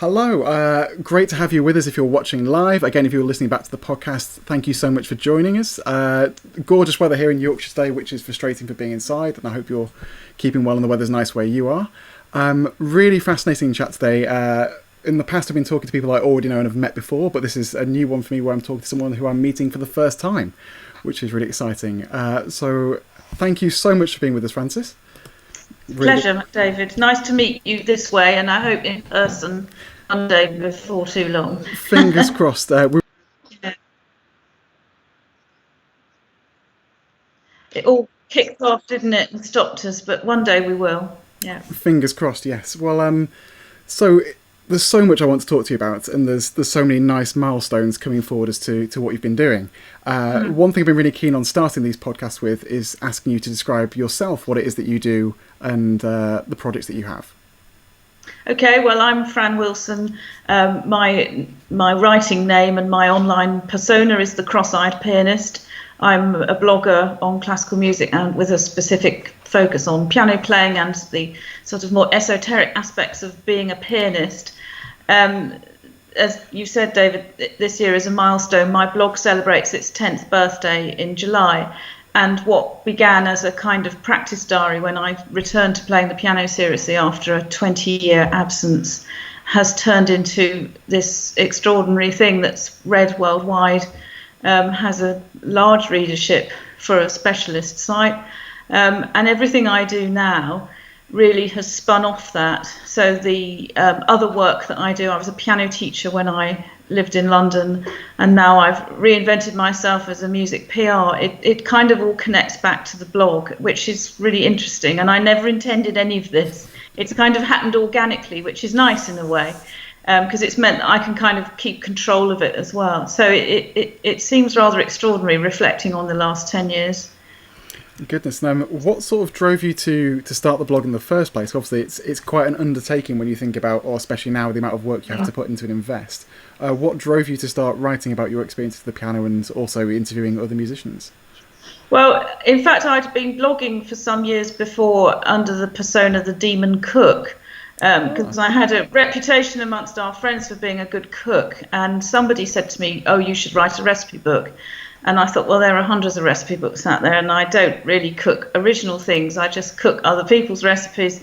Hello, great to have you with us if you're watching live. Again, if you're listening back to the podcast, thank you so much for joining us. Gorgeous weather here in Yorkshire today, which is frustrating for being inside, and I hope you're keeping well and the weather's nice where you are. Really fascinating chat today. In the past, I've been talking to people I already know and have met before, but this is a new one for me where I'm talking to someone who I'm meeting for the first time, which is really exciting. So thank you so much for being with us, Frances. Really. Pleasure, David. Nice to meet you this way, and I hope in person one day before too long. Fingers crossed. It all kicked off, didn't it, and stopped us, but one day we will. Yeah. Fingers crossed, yes. Well, so there's so much I want to talk to you about, and there's so many nice milestones coming forward as to what you've been doing. One thing I've been really keen on starting these podcasts with is asking you to describe yourself, what it is that you do, and the projects that you have. Okay, well, I'm Fran Wilson. My writing name and my online persona is the Cross-Eyed Pianist. I'm a blogger on classical music and with a specific focus on piano playing and the sort of more esoteric aspects of being a pianist. As you said, David, this year is a milestone. My blog celebrates its 10th birthday in July. And what began as a kind of practice diary when I returned to playing the piano seriously after a 20-year absence has turned into this extraordinary thing that's read worldwide, has a large readership for a specialist site, and everything I do now really has spun off that. So the other work that I do, I was a piano teacher when I lived in London, and now I've reinvented myself as a music PR. It kind of all connects back to the blog, which is really interesting, and I never intended any of this. It's kind of happened organically, which is nice in a way, because it's meant that I can kind of keep control of it as well. So it seems rather extraordinary reflecting on the last 10 years. Goodness, what sort of drove you to start the blog in the first place? Obviously, it's quite an undertaking when you think about, or especially now with the amount of work you have to put into and invest. What drove you to start writing about your experiences with the piano and also interviewing other musicians? Well, in fact, I'd been blogging for some years before under the persona The Demon Cook, because I had a reputation amongst our friends for being a good cook, and somebody said to me, "Oh, you should write a recipe book." And I thought, well, there are hundreds of recipe books out there, and I don't really cook original things. I just cook other people's recipes.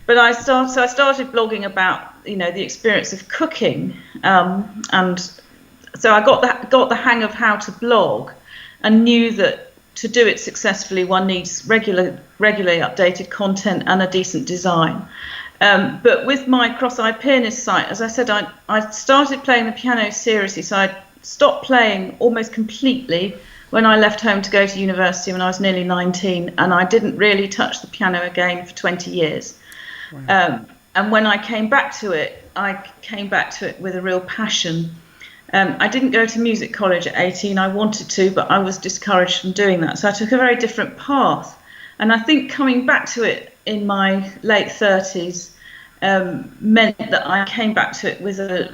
But I started blogging about, the experience of cooking, and so I got the hang of how to blog, and knew that to do it successfully, one needs regularly updated content and a decent design. But with my Cross-Eyed Pianist site, as I said, I started playing the piano seriously, so I stopped playing almost completely when I left home to go to university when I was nearly 19, and I didn't really touch the piano again for 20 years. Wow. And when I came back to it, with a real passion. I didn't go to music college at 18. I wanted to, but I was discouraged from doing that. So I took a very different path. And I think coming back to it in my late 30s meant that I came back to it with a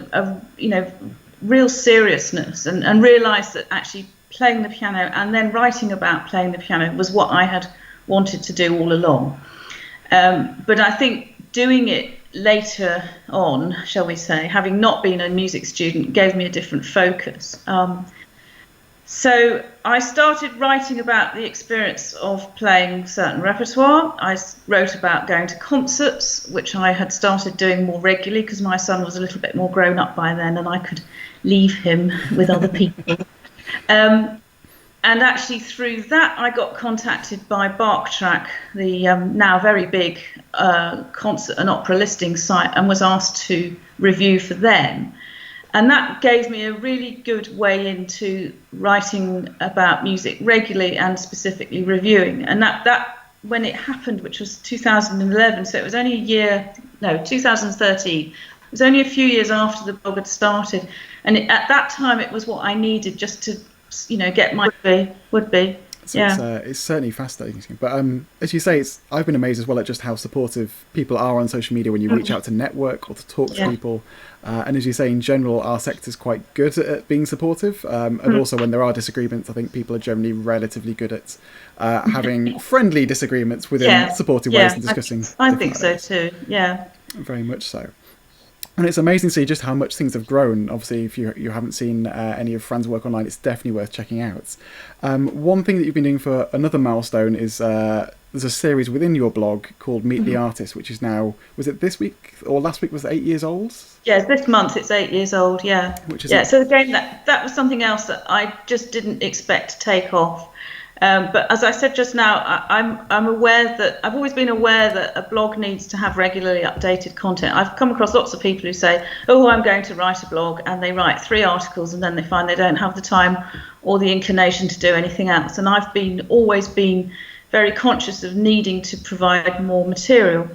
real seriousness, and realised that actually playing the piano and then writing about playing the piano was what I had wanted to do all along. But I think doing it later on, shall we say, having not been a music student, gave me a different focus. So I started writing about the experience of playing certain repertoire. I wrote about going to concerts, which I had started doing more regularly because my son was a little bit more grown up by then and I could leave him with other people. And actually through that I got contacted by Barktrack, the now very big concert and opera listing site, and was asked to review for them. And that gave me a really good way into writing about music regularly and specifically reviewing. And that when it happened, which was 2011, so it was only 2013. It was only a few years after the blog had started. And at that time, it was what I needed just to, get my would be. So it's certainly fascinating. But as you say, I've been amazed as well at just how supportive people are on social media when you reach out to network or to talk to people. And as you say, in general, our sector is quite good at being supportive. And also when there are disagreements, I think people are generally relatively good at having friendly disagreements within supportive ways and discussing. I think so too, yeah. Very much so. And it's amazing to see just how much things have grown. Obviously, if you haven't seen any of Fran's work online, it's definitely worth checking out. One thing that you've been doing for another milestone is there's a series within your blog called Meet the Artist, which is now, was it this week or last week, was it 8 years old? Yes, this month it's 8 years old, yeah. So again, that was something else that I just didn't expect to take off. But as I said just now, I'm aware that I've always been aware that a blog needs to have regularly updated content. I've come across lots of people who say, oh, I'm going to write a blog, and they write 3 articles and then they find they don't have the time or the inclination to do anything else. And I've always been very conscious of needing to provide more material.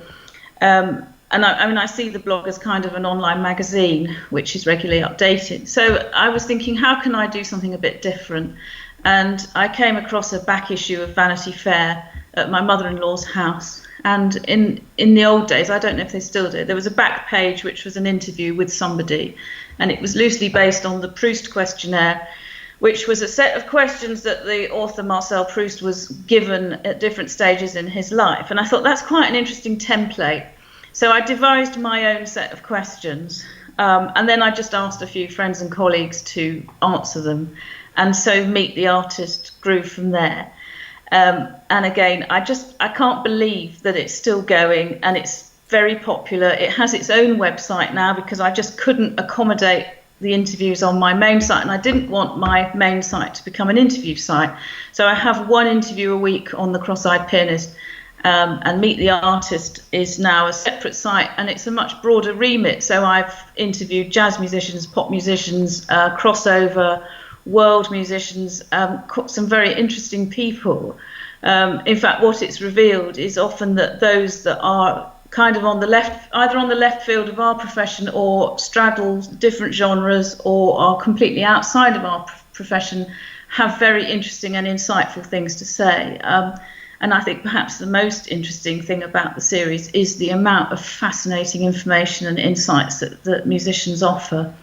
And I see the blog as kind of an online magazine, which is regularly updated. So I was thinking, how can I do something a bit different? And I came across a back issue of Vanity Fair at my mother-in-law's house. And in the old days, I don't know if they still do, there was a back page which was an interview with somebody. And it was loosely based on the Proust questionnaire, which was a set of questions that the author Marcel Proust was given at different stages in his life. And I thought that's quite an interesting template. So I devised my own set of questions. And then I just asked a few friends and colleagues to answer them. And so Meet the Artist grew from there. And again, I can't believe that it's still going and it's very popular. It has its own website now because I just couldn't accommodate the interviews on my main site, and I didn't want my main site to become an interview site. So I have 1 interview a week on the Cross-Eyed Pianist, and Meet the Artist is now a separate site, and it's a much broader remit. So I've interviewed jazz musicians, pop musicians, crossover, world musicians, some very interesting people. In fact, what it's revealed is often that those that are kind of on the left, either on the left field of our profession or straddle different genres or are completely outside of our profession, have very interesting and insightful things to say. And I think perhaps the most interesting thing about the series is the amount of fascinating information and insights that musicians offer.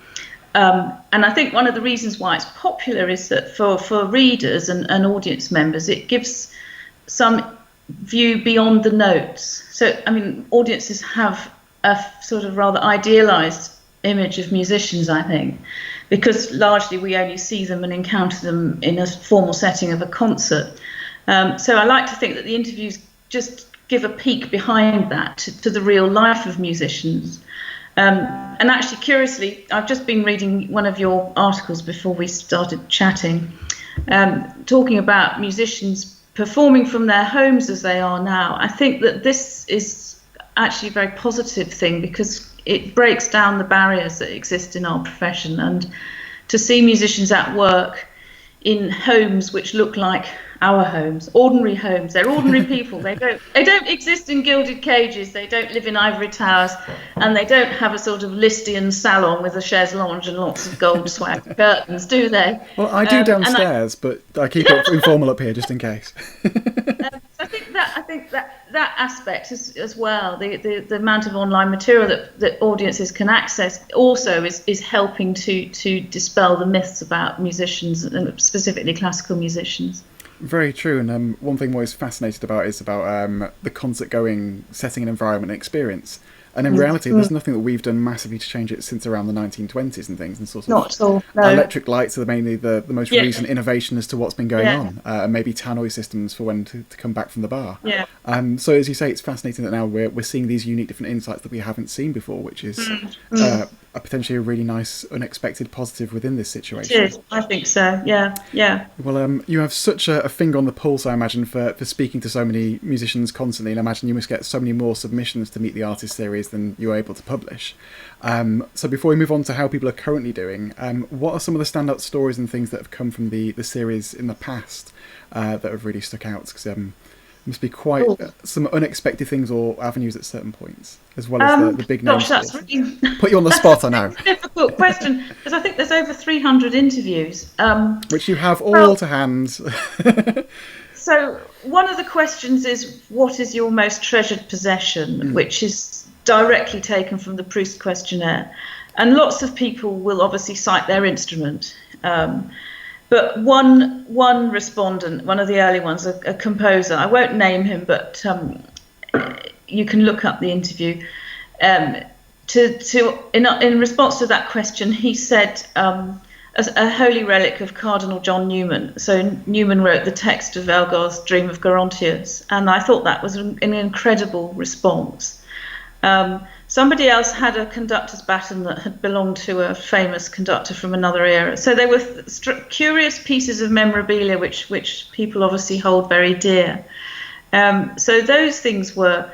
And I think one of the reasons why it's popular is that for readers and audience members, it gives some view beyond the notes. So, I mean, audiences have a sort of rather idealized image of musicians, I think, because largely we only see them and encounter them in a formal setting of a concert. So I like to think that the interviews just give a peek behind that to the real life of musicians. And actually, curiously, I've just been reading one of your articles before we started chatting, talking about musicians performing from their homes as they are now. I think that this is actually a very positive thing because it breaks down the barriers that exist in our profession, and to see musicians at work in homes which look like our homes, ordinary homes. They're ordinary people. They don't exist in gilded cages. They don't live in ivory towers, and they don't have a sort of Listian salon with a chaise lounge and lots of gold swag curtains, do they? Well, I do downstairs, but I keep it informal up here just in case. I think that aspect as well, the amount of online material that audiences can access also is helping to dispel the myths about musicians, and specifically classical musicians. Very true, and one thing I'm always fascinated about is about the concert-going setting and environment and experience. And in reality, there's nothing that we've done massively to change it since around the 1920s and things. And sort of not at all. No. Electric lights are mainly the most recent innovation as to what's been going on, and maybe tannoy systems for when to come back from the bar. Yeah. So as you say, it's fascinating that now we're seeing these unique different insights that we haven't seen before, which is a potentially a really nice, unexpected positive within this situation. It is. I think so. Yeah. Well, you have such a finger on the pulse, I imagine, for speaking to so many musicians constantly, and I imagine you must get so many more submissions to Meet the Artist series than you're able to publish. So before we move on to how people are currently doing, what are some of the standout stories and things that have come from the series in the past that have really stuck out? Because must be quite some unexpected things or avenues at certain points, as well as the big names. Gosh, that's really put you on the spot, I know. It's a difficult question, because I think there's over 300 interviews. Which you have all to hand. So one of the questions is, what is your most treasured possession, which is directly taken from the Proust questionnaire. And lots of people will obviously cite their instrument. But one respondent, one of the early ones, a composer, I won't name him, but you can look up the interview, in response to that question, he said, as a holy relic of Cardinal John Newman. So Newman wrote the text of Elgar's Dream of Gerontius, and I thought that was an incredible response. Somebody else had a conductor's baton that had belonged to a famous conductor from another era. So they were curious pieces of memorabilia which people obviously hold very dear. So those things were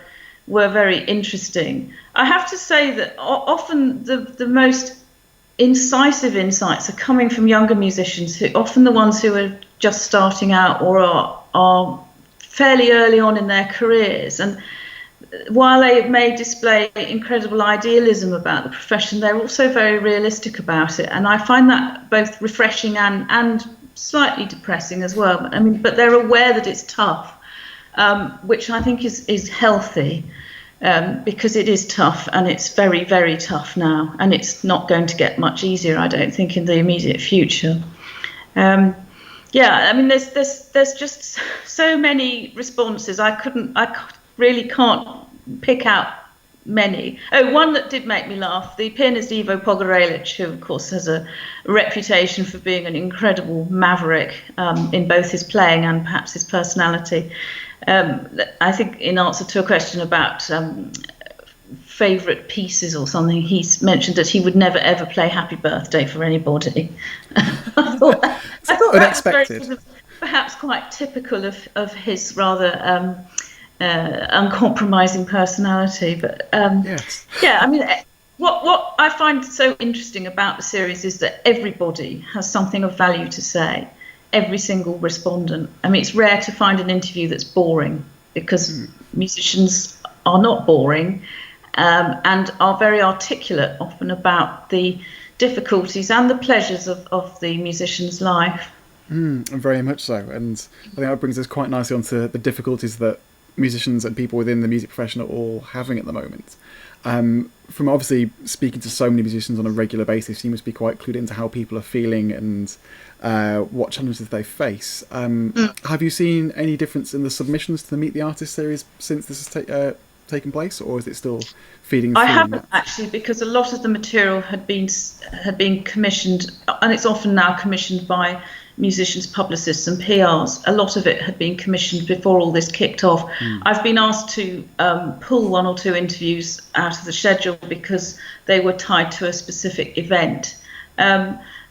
very interesting. I have to say that often the most incisive insights are coming from younger musicians, who often the ones who are just starting out or are fairly early on in their careers. And while they may display incredible idealism about the profession, they're also very realistic about it. And I find that both refreshing and slightly depressing as well. I mean, but they're aware that it's tough, which I think is healthy, because it is tough, and it's very, very tough now. And it's not going to get much easier, I don't think, in the immediate future. Yeah, I mean, there's just so many responses. I really can't pick out many. Oh, one that did make me laugh, the pianist Ivo Pogorelic, who of course has a reputation for being an incredible maverick in both his playing and perhaps his personality. I think in answer to a question about favourite pieces or something, he's mentioned that he would never ever play Happy Birthday for anybody. I thought that was very sort of, perhaps quite typical of his rather uncompromising personality. But yes. Yeah, I mean, what I find so interesting about the series is that everybody has something of value to say. Every single respondent. I mean, it's rare to find an interview that's boring, because musicians are not boring, and are very articulate often about the difficulties and the pleasures of the musician's life. Very much so. And I think that brings us quite nicely onto the difficulties that musicians and people within the music profession are all having at the moment. From obviously speaking to so many musicians on a regular basis, you must be quite clued into how people are feeling and what challenges they face. Have you seen any difference in the submissions to the Meet the Artist series since this has taken place, or is it still feeding through? I haven't actually, because a lot of the material had been commissioned, and it's often now commissioned by musicians, publicists and PRs. A lot of it had been commissioned before all this kicked off. I've been asked to pull one or two interviews out of the schedule because they were tied to a specific event.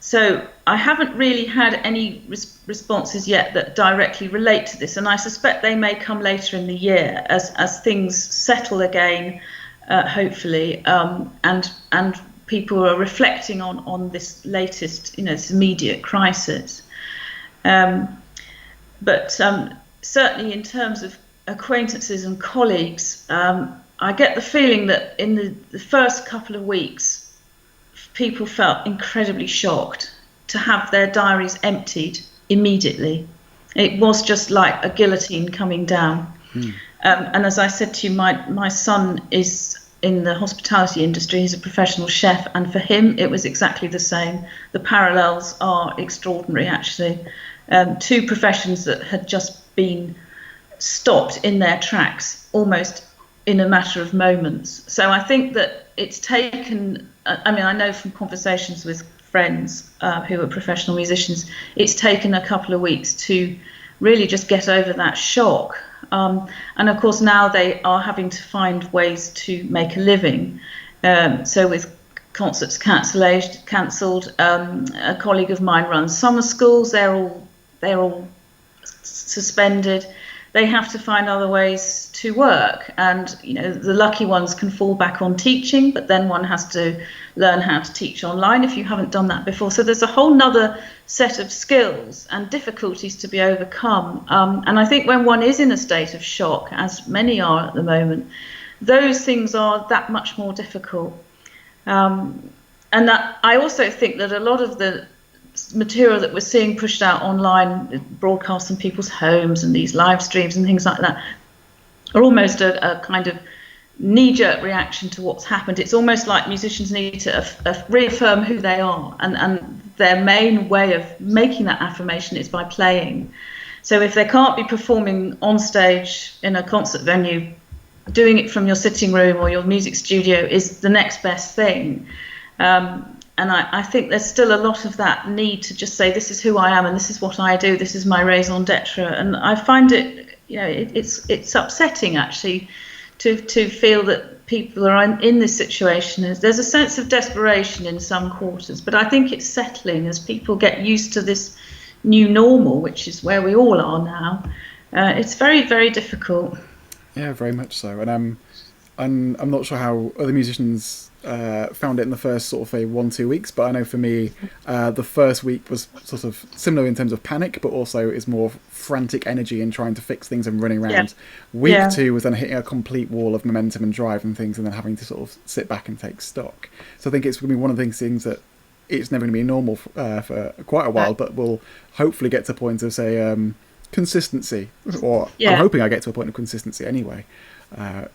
So I haven't really had any responses yet that directly relate to this, and I suspect they may come later in the year as things settle again, hopefully, and people are reflecting on this latest, this immediate crisis. But certainly in terms of acquaintances and colleagues, I get the feeling that in the first couple of weeks, people felt incredibly shocked to have their diaries emptied immediately. It was just like a guillotine coming down. And as I said to you, my son is in the hospitality industry. He's a professional chef, and for him it was exactly the same. The parallels are extraordinary, actually. Two professions that had just been stopped in their tracks almost in a matter of moments. So I think that it's taken, I mean, I know from conversations with friends who are professional musicians, it's taken a couple of weeks to really just get over that shock. And of course now they are having to find ways to make a living. So with concerts cancelled, a colleague of mine runs summer schools. They're all suspended. They have to find other ways to work, and the lucky ones can fall back on teaching, but then one has to learn how to teach online if you haven't done that before. So there's a whole nother set of skills and difficulties to be overcome, and I think when one is in a state of shock, as many are at the moment, those things are that much more difficult. And that I also think that a lot of the material that we're seeing pushed out online, broadcast in people's homes and these live streams and things like that, are almost a kind of knee-jerk reaction to what's happened. It's almost like musicians need to reaffirm who they are, and their main way of making that affirmation is by playing. So if they can't be performing on stage in a concert venue doing it from your sitting room or your music studio is the next best thing. And I think there's still a lot of that need to just say, this is who I am and this is what I do, this is my raison d'etre. And I find it, it's upsetting actually to feel that people are in this situation. There's a sense of desperation in some quarters, but I think it's settling as people get used to this new normal, which is where we all are now. It's very, very difficult. Yeah, very much so. And I'm not sure how other musicians found it in the first sort of 1-2 weeks, but I know for me the first week was sort of similar in terms of panic, but also is more frantic energy and trying to fix things and running around. Yeah. Week 2 was then hitting a complete wall of momentum and drive and things, and then having to sort of sit back and take stock. So I think it's going to be one of those things that it's never going to be normal for quite a while, but we'll hopefully get to a point of, say, consistency, or I'm hoping I get to a point of consistency anyway,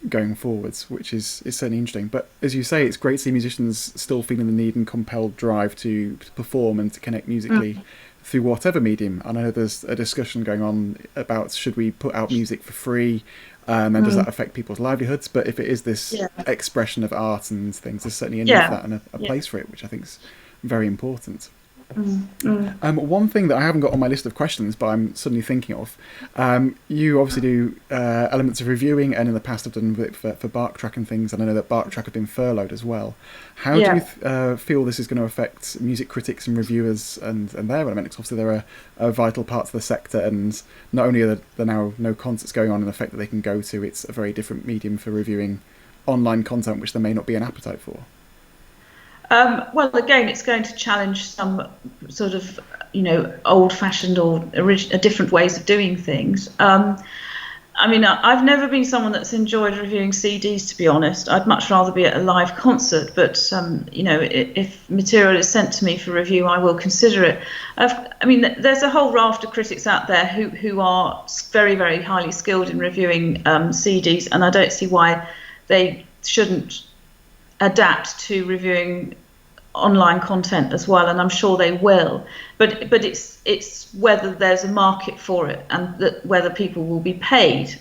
going forwards, which is certainly interesting. But as you say, it's great to see musicians still feeling the need and compelled drive to perform and to connect musically through whatever medium. I know there's a discussion going on about should we put out music for free, and does that affect people's livelihoods? But if it is this expression of art and things, there's certainly a need for that and a place for it, which I think is very important. One thing that I haven't got on my list of questions, but I'm suddenly thinking of, you obviously do elements of reviewing, and in the past have done it for Barktrack and things, and I know that Barktrack have been furloughed as well. How do you feel this is going to affect music critics and reviewers and their element? Because obviously they're a vital part of the sector, and not only are there now no concerts going on in the effect that they can go to, it's a very different medium for reviewing online content, which there may not be an appetite for. Well, again, it's going to challenge some sort of, old-fashioned or different ways of doing things. I mean, I've never been someone that's enjoyed reviewing CDs, to be honest. I'd much rather be at a live concert, but, if material is sent to me for review, I will consider it. I mean, there's a whole raft of critics out there who are very, very highly skilled in reviewing CDs, and I don't see why they shouldn't adapt to reviewing online content as well, and I'm sure they will. But it's whether there's a market for it and whether people will be paid.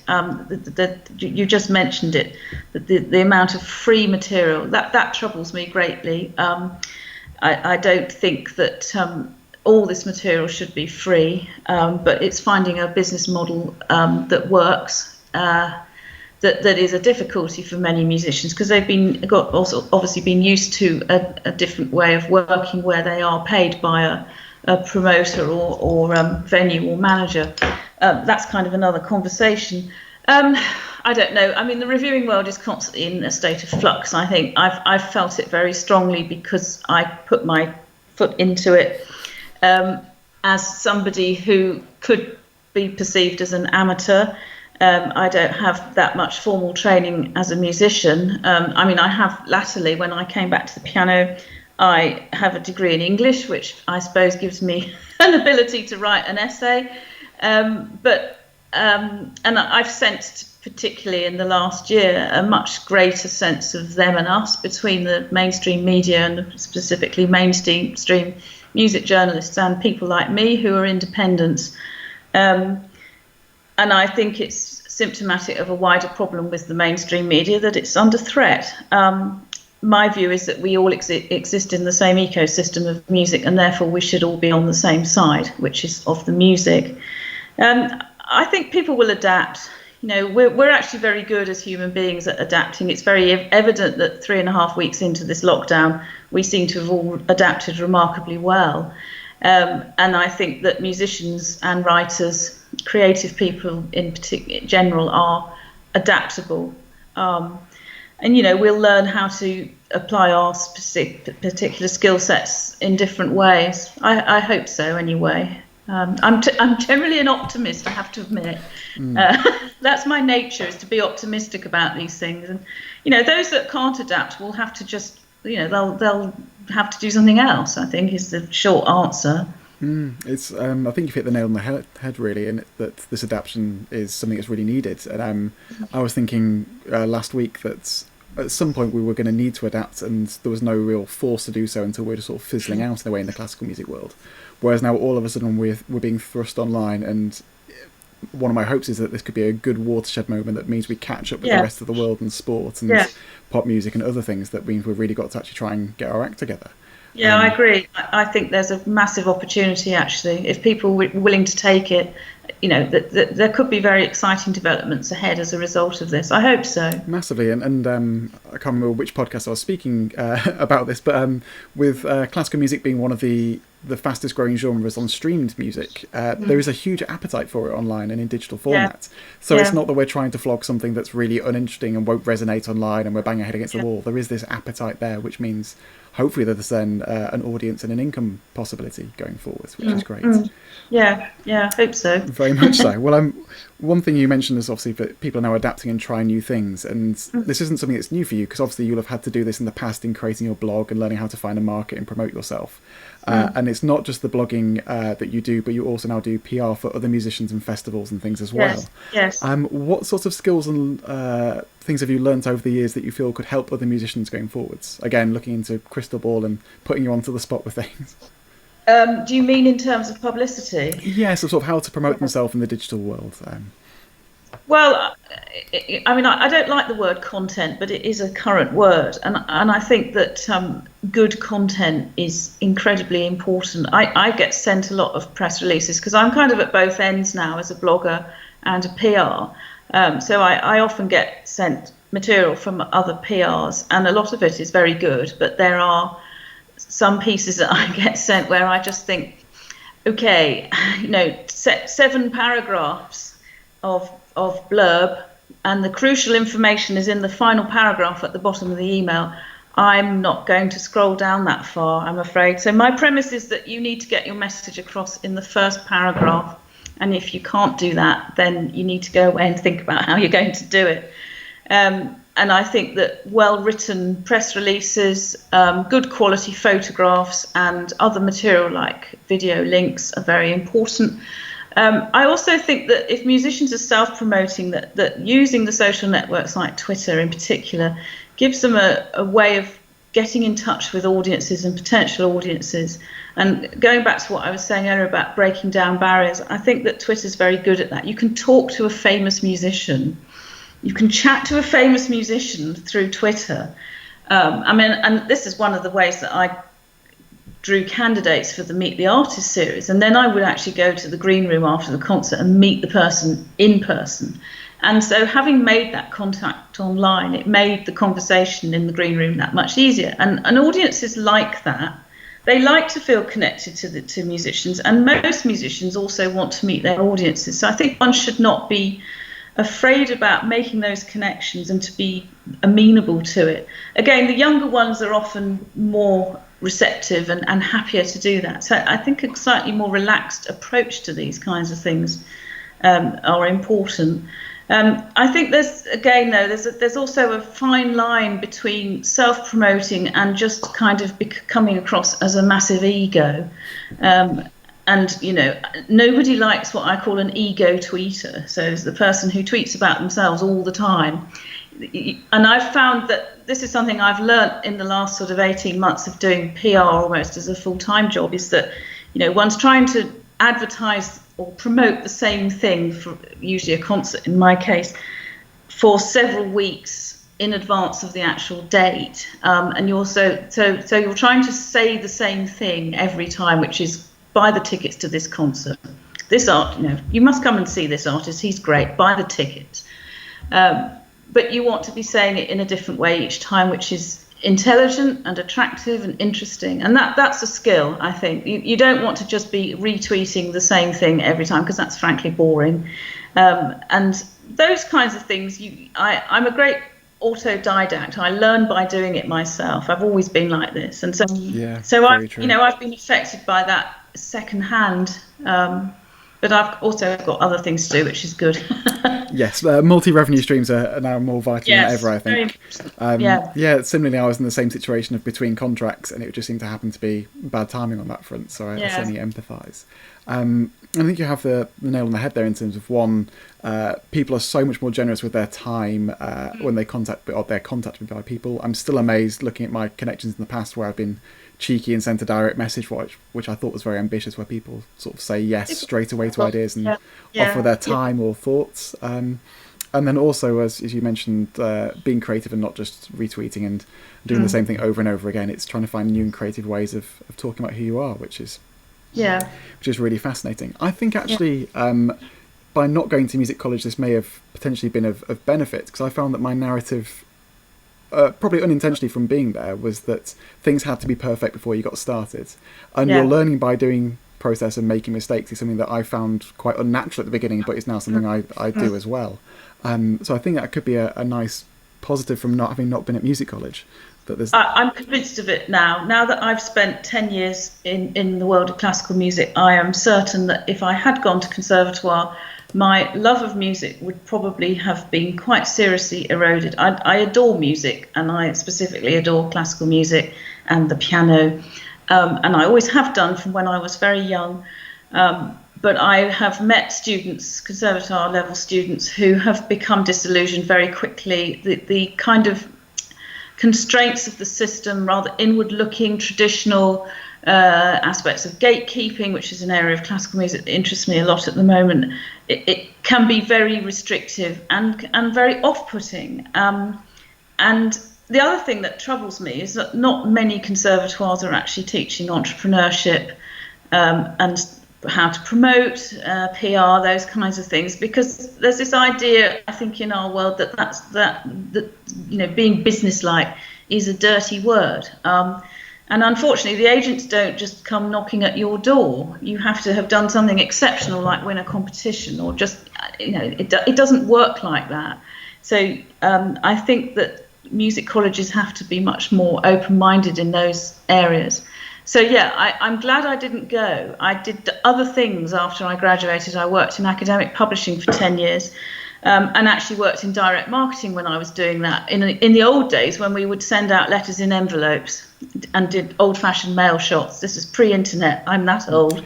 You just mentioned it, the amount of free material that troubles me greatly. I don't think that all this material should be free, but it's finding a business model that works. That is a difficulty for many musicians, because they've obviously been used to a different way of working, where they are paid by a promoter or venue or manager. That's kind of another conversation. I don't know. I mean, the reviewing world is constantly in a state of flux. I think I've felt it very strongly because I put my foot into it as somebody who could be perceived as an amateur. I don't have that much formal training as a musician. I mean, I have latterly, when I came back to the piano, I have a degree in English, which I suppose gives me an ability to write an essay. And I've sensed, particularly in the last year, a much greater sense of them and us between the mainstream media and specifically mainstream music journalists and people like me who are independents. And I think it's symptomatic of a wider problem with the mainstream media, that it's under threat. My view is that we all exist in the same ecosystem of music, and therefore we should all be on the same side, which is of the music. I think people will adapt. We're actually very good as human beings at adapting. It's very evident that 3.5 weeks into this lockdown, we seem to have all adapted remarkably well. And I think that musicians and writers, creative people in general, are adaptable. And we'll learn how to apply our particular skill sets in different ways. I hope so, anyway. I'm generally an optimist, I have to admit. That's my nature, is to be optimistic about these things. And those that can't adapt will have to just they'll have to do something else, I think, is the short answer. It's I think you've hit the nail on the head really, and that this adaptation is something that's really needed. And I was thinking last week that at some point we were going to need to adapt, and there was no real force to do so until we were just sort of fizzling out in a way in the classical music world. Whereas now all of a sudden we're being thrust online, and one of my hopes is that this could be a good watershed moment that means we catch up with the rest of the world and sport and pop music and other things. That means we've really got to actually try and get our act together. Yeah, I agree. I think there's a massive opportunity, actually, if people were willing to take it. There could be very exciting developments ahead as a result of this. I hope so. Massively. And I can't remember which podcast I was speaking about this, but with classical music being one of the fastest growing genres on streamed music, there is a huge appetite for it online and in digital format. So it's not that we're trying to flog something that's really uninteresting and won't resonate online and we're banging our head against the wall. There is this appetite there, which means hopefully there's then an audience and an income possibility going forwards, which is great. Yeah, I hope so. Very much so. Well, one thing you mentioned is obviously that people are now adapting and trying new things, and this isn't something that's new for you, because obviously you'll have had to do this in the past in creating your blog and learning how to find a market and promote yourself. And it's not just the blogging that you do, but you also now do PR for other musicians and festivals and things as well. Yes. What sorts of skills and things have you learnt over the years that you feel could help other musicians going forwards? Again, looking into crystal ball and putting you onto the spot with things. Do you mean in terms of publicity? Yes, so sort of how to promote themselves in the digital world. Well, I don't like the word content, but it is a current word, and I think that good content is incredibly important. I get sent a lot of press releases because I'm kind of at both ends now as a blogger and a PR. So I often get sent material from other PRs, and a lot of it is very good, but there are some pieces that I get sent where I just think, okay, 7 paragraphs of blurb, and the crucial information is in the final paragraph at the bottom of the email. I'm not going to scroll down that far, I'm afraid. So my premise is that you need to get your message across in the first paragraph, and if you can't do that, then you need to go away and think about how you're going to do it. And I think that well-written press releases, good quality photographs and other material like video links are very important. I also think that if musicians are self-promoting, that using the social networks like Twitter in particular gives them a way of getting in touch with audiences and potential audiences. And going back to what I was saying earlier about breaking down barriers, I think that Twitter's very good at that. You can talk to a famous musician. You can chat to a famous musician through Twitter. And this is one of the ways that I drew candidates for the Meet the Artist series. And then I would actually go to the green room after the concert and meet the person in person. And so having made that contact online, it made the conversation in the green room that much easier. And audiences like that. They like to feel connected to musicians. And most musicians also want to meet their audiences. So I think one should not be afraid about making those connections and to be amenable to it. Again, the younger ones are often more receptive and happier to do that. So I think a slightly more relaxed approach to these kinds of things are important. I think there's also a fine line between self-promoting and just kind of coming across as a massive ego. And, nobody likes what I call an ego tweeter. So it's the person who tweets about themselves all the time. And I've found that this is something I've learnt in the last sort of 18 months of doing PR almost as a full-time job, is that, one's trying to advertise or promote the same thing, for usually a concert in my case, for several weeks in advance of the actual date. And you're so you're trying to say the same thing every time, which is, buy the tickets to this concert. This you must come and see this artist. He's great. Buy the tickets. But you want to be saying it in a different way each time, which is intelligent and attractive and interesting. And that's a skill, I think. You don't want to just be retweeting the same thing every time, because that's frankly boring. And those kinds of things, I'm a great autodidact. I learn by doing it myself. I've always been like this. And so I've been affected by that secondhand, but I've also got other things to do, which is good. Yes, multi-revenue streams are now more vital than ever, I think. Similarly, I was in the same situation of between contracts, and it just seemed to happen to be bad timing on that front, so I certainly empathise. I think you have the nail on the head there in terms of people are so much more generous with their time when they're contacted by people. I'm still amazed looking at my connections in the past where I've been cheeky and sent a direct message, which I thought was very ambitious, where people sort of say yes straight away to ideas and offer their time or thoughts. And then also, as you mentioned, being creative and not just retweeting and doing the same thing over and over again. It's trying to find new and creative ways of talking about who you are, which is really fascinating. I think actually, by not going to music college, this may have potentially been of benefit, because I found that my narrative, probably unintentionally from being there, was that things had to be perfect before you got started. And you're learning by doing process and making mistakes is something that I found quite unnatural at the beginning, but it's now something I do as well. So I think that could be a nice positive from not having been at music college. I'm convinced of it now. Now that I've spent 10 years in the world of classical music, I am certain that if I had gone to conservatoire, my love of music would probably have been quite seriously eroded. I adore music, and I specifically adore classical music and the piano, and I always have done from when I was very young. But I have met students, conservatoire level students, who have become disillusioned very quickly. The kind of constraints of the system, rather inward-looking, traditional aspects of gatekeeping, which is an area of classical music that interests me a lot at the moment, it can be very restrictive and very off-putting. And the other thing that troubles me is that not many conservatoires are actually teaching entrepreneurship and how to promote, PR, those kinds of things, because there's this idea, I think, in our world that being businesslike is a dirty word. And unfortunately, the agents don't just come knocking at your door. You have to have done something exceptional, like win a competition, or just, it doesn't work like that. So I think that music colleges have to be much more open-minded in those areas. So I'm glad I didn't go. I did other things after I graduated. I worked in academic publishing for 10 years, and actually worked in direct marketing when I was doing that. In the old days, when we would send out letters in envelopes and did old-fashioned mail shots. This is pre-internet. I'm that old.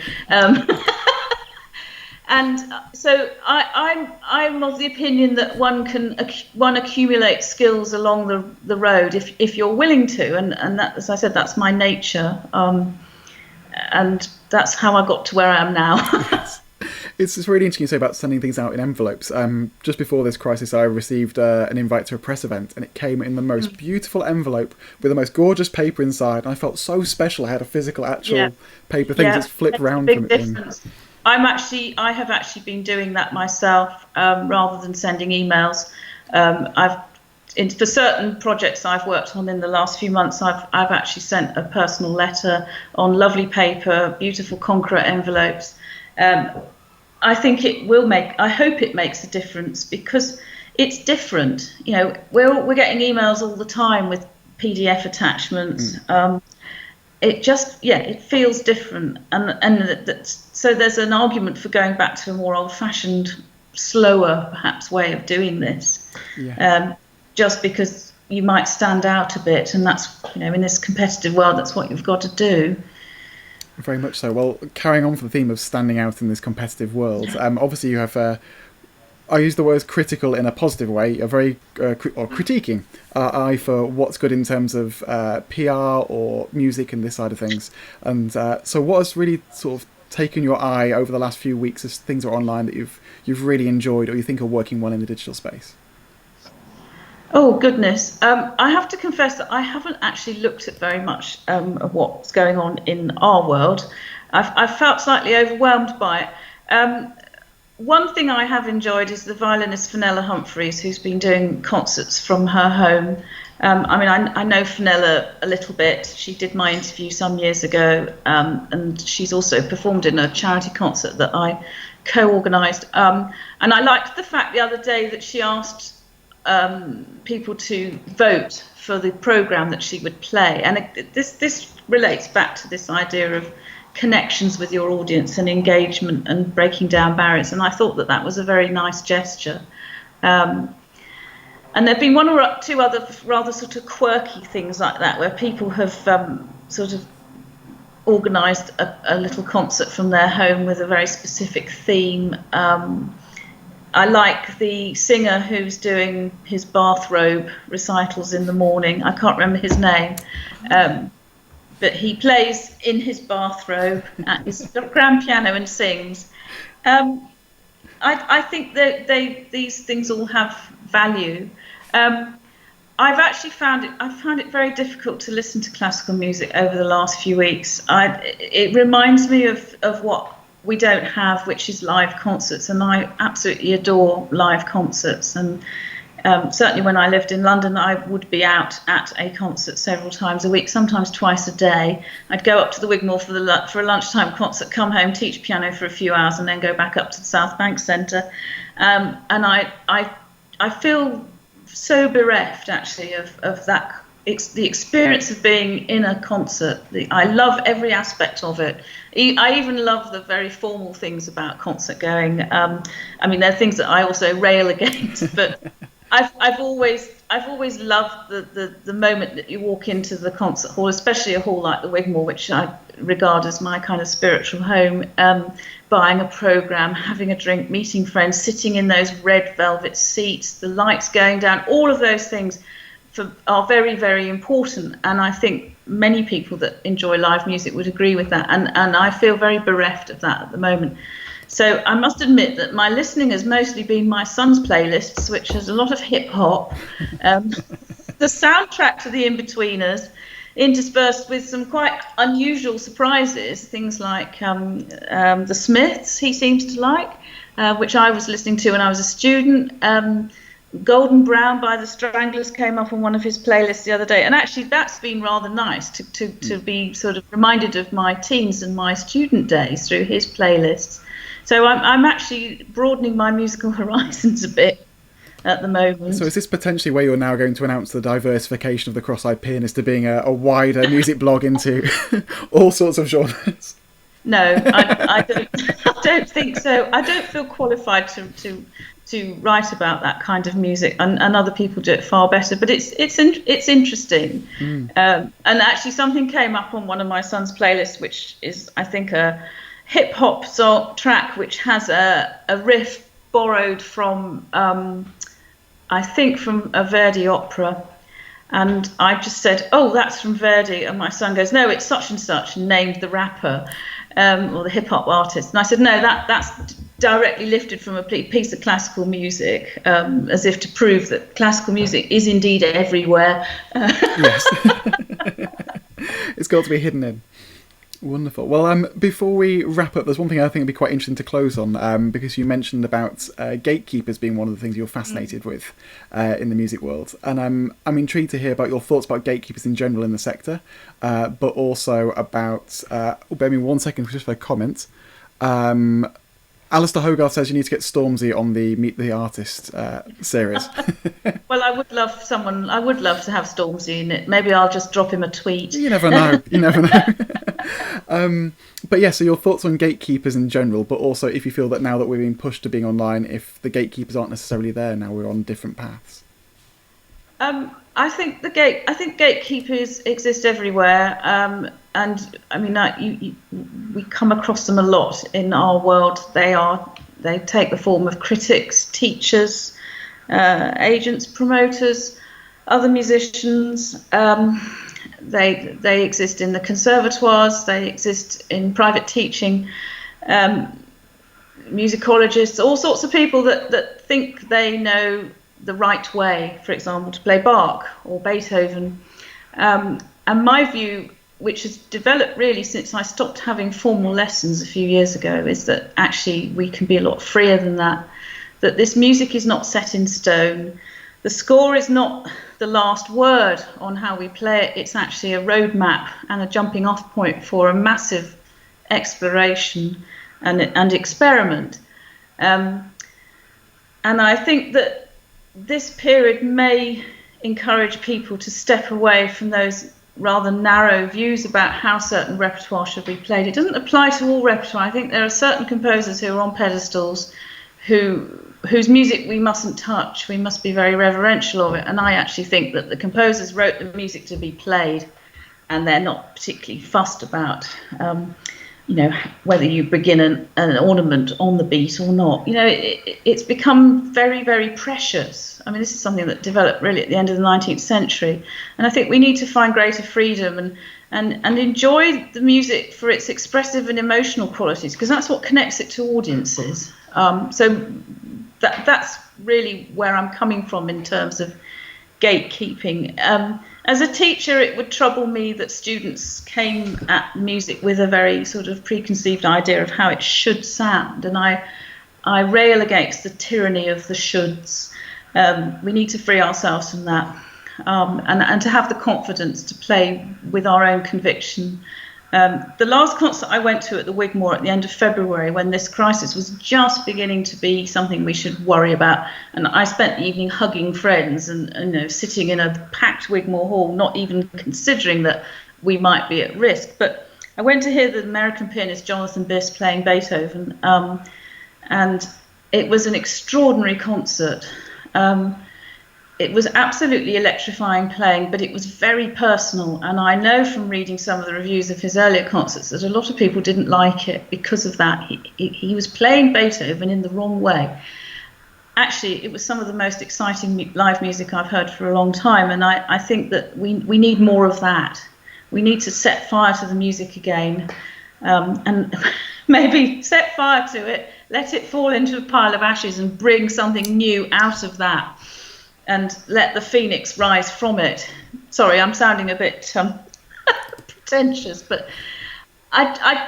And so I'm of the opinion that one accumulates skills along the road if you're willing to, and that, as I said, that's my nature, and that's how I got to where I am now. It's really interesting you say about sending things out in envelopes. Just before this crisis, I received an invite to a press event, and it came in the most beautiful envelope with the most gorgeous paper inside. And I felt so special. I had a physical, actual paper thing just flipped round from it. I have actually been doing that myself, rather than sending emails. For certain projects I've worked on in the last few months, I've actually sent a personal letter on lovely paper, beautiful concrete envelopes. I think I hope it makes a difference, because it's different. We're getting emails all the time with PDF attachments. It feels different, so there's an argument for going back to a more old-fashioned, slower, perhaps, way of doing this. Just because you might stand out a bit, and that's, in this competitive world, that's what you've got to do. Very much so. Well, carrying on from the theme of standing out in this competitive world, obviously you have, I use the word critical in a positive way, a very critiquing eye for what's good in terms of PR or music and this side of things. And so what has really sort of taken your eye over the last few weeks as things are online that you've really enjoyed or you think are working well in the digital space? Oh, goodness. I have to confess that I haven't actually looked at very much of what's going on in our world. I've felt slightly overwhelmed by it. One thing I have enjoyed is the violinist Fenella Humphreys, who's been doing concerts from her home. I know Fenella a little bit. She did my interview some years ago, and she's also performed in a charity concert that I co-organised. And I liked the fact the other day that she asked people to vote for the programme that she would play. And this relates back to this idea of connections with your audience and engagement and breaking down barriers, and I thought that was a very nice gesture. And there have been one or two other rather sort of quirky things like that, where people have sort of organised a little concert from their home with a very specific theme. I like the singer who's doing his bathrobe recitals in the morning. I can't remember his name. but he plays in his bathrobe at his grand piano and sings. I think that these things all have value. I found it very difficult to listen to classical music over the last few weeks. It reminds me of what we don't have, which is live concerts, and I absolutely adore live concerts. And certainly when I lived in London, I would be out at a concert several times a week, sometimes twice a day. I'd go up to the Wigmore for a lunchtime concert, come home, teach piano for a few hours, and then go back up to the South Bank Centre. And I feel so bereft, actually, of that. It's the experience of being in a concert. I love every aspect of it. I even love the very formal things about concert going. I mean, there are things that I also rail against, but I've always loved the moment that you walk into the concert hall, especially a hall like the Wigmore, which I regard as my kind of spiritual home. Buying a programme, having a drink, meeting friends, sitting in those red velvet seats, the lights going down, all of those things are very, very important. And I think many people that enjoy live music would agree with that. And I feel very bereft of that at the moment. So I must admit that my listening has mostly been my son's playlists, which has a lot of hip hop, the soundtrack to The Inbetweeners, interspersed with some quite unusual surprises, things like the Smiths he seems to like, which I was listening to when I was a student. Golden Brown by the Stranglers came up on one of his playlists the other day, and actually that's been rather nice to be sort of reminded of my teens and my student days through his playlists. So I'm actually broadening my musical horizons a bit at the moment. So is this potentially where you're now going to announce the diversification of the Cross-Eyed Pianist to being a wider music blog into all sorts of genres? No, I don't think so. I don't feel qualified to write about that kind of music, and other people do it far better. But it's interesting. And actually, something came up on one of my son's playlists, which is, I think, a hip hop track, which has a riff borrowed from, I think, from a Verdi opera. And I just said, "Oh, that's from Verdi," and my son goes, "No, it's such and such," and named the rapper or the hip hop artist. And I said, "No, that's directly lifted from a piece of classical music," as if to prove that classical music is indeed everywhere. Yes, it's got to be hidden in. Wonderful. Well, before we wrap up, there's one thing I think would be quite interesting to close on, because you mentioned about gatekeepers being one of the things you're fascinated with in the music world. And I'm intrigued to hear about your thoughts about gatekeepers in general in the sector, but also about... bear me 1 second just for a comment. Alistair Hogarth says you need to get Stormzy on the Meet the Artist series. Well, I would love to have Stormzy in it. Maybe I'll just drop him a tweet. You never know. But yeah, so your thoughts on gatekeepers in general, but also if you feel that now that we're being pushed to being online, if the gatekeepers aren't necessarily there now, we're on different paths. I think gatekeepers exist everywhere, and I mean, we come across them a lot in our world. They take the form of critics, teachers, agents, promoters, other musicians. They exist in the conservatoires. They exist in private teaching. Musicologists, all sorts of people that think they know the right way, for example, to play Bach or Beethoven. And my view, which has developed really since I stopped having formal lessons a few years ago, is that actually we can be a lot freer than that, that this music is not set in stone. The score is not the last word on how we play it. It's actually a roadmap and a jumping off point for a massive exploration and experiment. And I think that this period may encourage people to step away from those rather narrow views about how certain repertoire should be played. It doesn't apply to all repertoire. I think there are certain composers who are on pedestals whose music we mustn't touch. We must be very reverential of it. And I actually think that the composers wrote the music to be played, and they're not particularly fussed about whether you begin an ornament on the beat or not. It's become very, very precious. I mean, this is something that developed really at the end of the 19th century. And I think we need to find greater freedom and enjoy the music for its expressive and emotional qualities, because that's what connects it to audiences. So that's really where I'm coming from in terms of gatekeeping. As a teacher, it would trouble me that students came at music with a very sort of preconceived idea of how it should sound, and I rail against the tyranny of the shoulds. We need to free ourselves from that, and to have the confidence to play with our own conviction. The last concert I went to at the Wigmore at the end of February, when this crisis was just beginning to be something we should worry about, and I spent the evening hugging friends and sitting in a packed Wigmore hall, not even considering that we might be at risk. But I went to hear the American pianist Jonathan Biss playing Beethoven, and it was an extraordinary concert. It was absolutely electrifying playing, but it was very personal. And I know from reading some of the reviews of his earlier concerts that a lot of people didn't like it because of that. He was playing Beethoven in the wrong way. Actually, it was some of the most exciting live music I've heard for a long time. And I think that we need more of that. We need to set fire to the music again, and maybe set fire to it, let it fall into a pile of ashes and bring something new out of that. And let the phoenix rise from it. Sorry, I'm sounding a bit pretentious, but I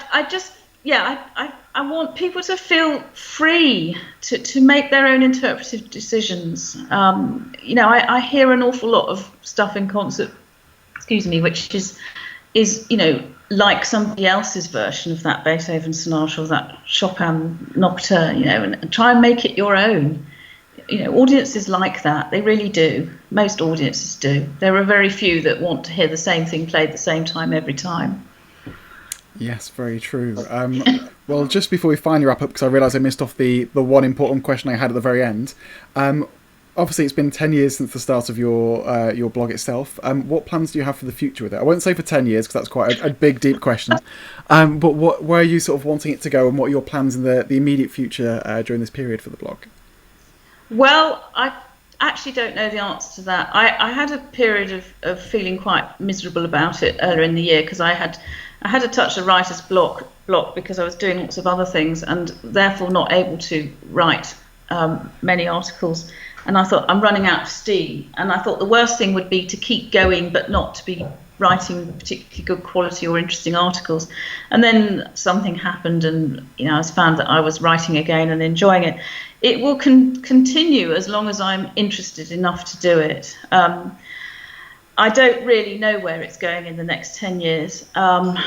want people to feel free to make their own interpretive decisions. I hear an awful lot of stuff in concert, which is like somebody else's version of that Beethoven sonata or that Chopin nocturne, and try and make it your own. Audiences like that. They really do. Most audiences do. There are very few that want to hear the same thing played at the same time every time. Yes, very true. Well, just before we finally wrap up, because I realised I missed off the one important question I had at the very end. Obviously, it's been 10 years since the start of your blog itself. What plans do you have for the future with it? I won't say for 10 years, because that's quite a big, deep question. But where are you sort of wanting it to go, and what are your plans in the immediate future during this period for the blog? Well, I actually don't know the answer to that. I had a period of feeling quite miserable about it earlier in the year, because I had a touch of writer's block because I was doing lots of other things and therefore not able to write many articles. And I thought, I'm running out of steam. And I thought the worst thing would be to keep going but not to be writing particularly good quality or interesting articles. And then something happened, and I found that I was writing again and enjoying it. It will continue as long as I'm interested enough to do it. I don't really know where it's going in the next 10 years. I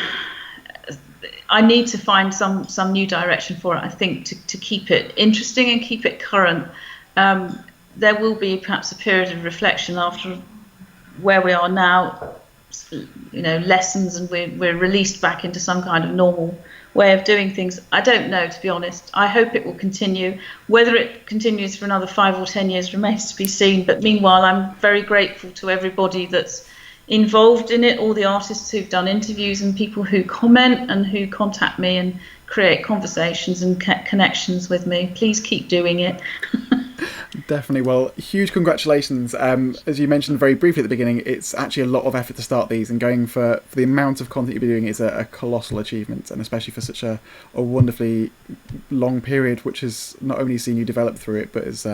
need to find some new direction for it, I think, to keep it interesting and keep it current. There will be perhaps a period of reflection after where we are now, lessons, and we're released back into some kind of normal way of doing things. I don't know, to be honest. I hope it will continue. Whether it continues for another 5 or 10 years remains to be seen. But meanwhile, I'm very grateful to everybody that's involved in it, all the artists who've done interviews and people who comment and who contact me and create conversations and connections with me. Please keep doing it. Definitely. Well, huge congratulations. As you mentioned very briefly at the beginning, it's actually a lot of effort to start these, and going for the amount of content you've been doing is a colossal achievement, and especially for such a wonderfully long period, which has not only seen you develop through it, but is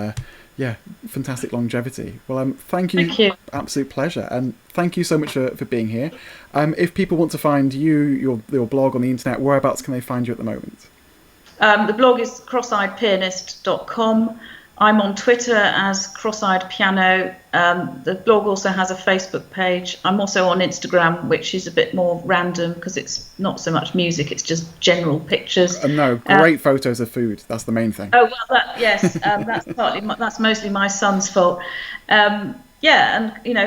fantastic longevity. Well, thank you. Thank you. Absolute pleasure, and thank you so much for being here. If people want to find you, your blog on the internet, whereabouts can they find you at the moment? The blog is cross-eyedpianist.com. I'm on Twitter as Cross-Eyed Piano. The blog also has a Facebook page. I'm also on Instagram, which is a bit more random because it's not so much music, it's just general pictures. No, great photos of food. That's the main thing. Oh, well, yes, that's mostly my son's fault. And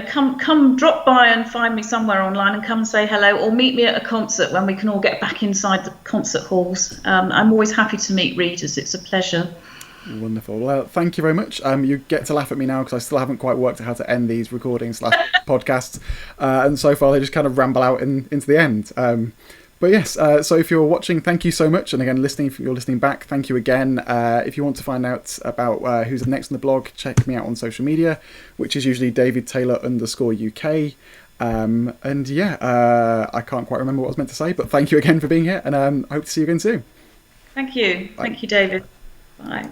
come drop by and find me somewhere online and come and say hello, or meet me at a concert when we can all get back inside the concert halls. I'm always happy to meet readers. It's a pleasure. Wonderful. Well, thank you very much. You get to laugh at me now because I still haven't quite worked out how to end these recordings / podcasts, and so far they just kind of ramble out into the end. But yes, so if you're watching, thank you so much, and again, listening, if you're listening back, thank you again. If you want to find out about who's next on the blog, check me out on social media, which is usually DavidTaylor_UK. And yeah, I can't quite remember what I was meant to say, but thank you again for being here, and I hope to see you again soon. Thank you. Thank you, David. Bye.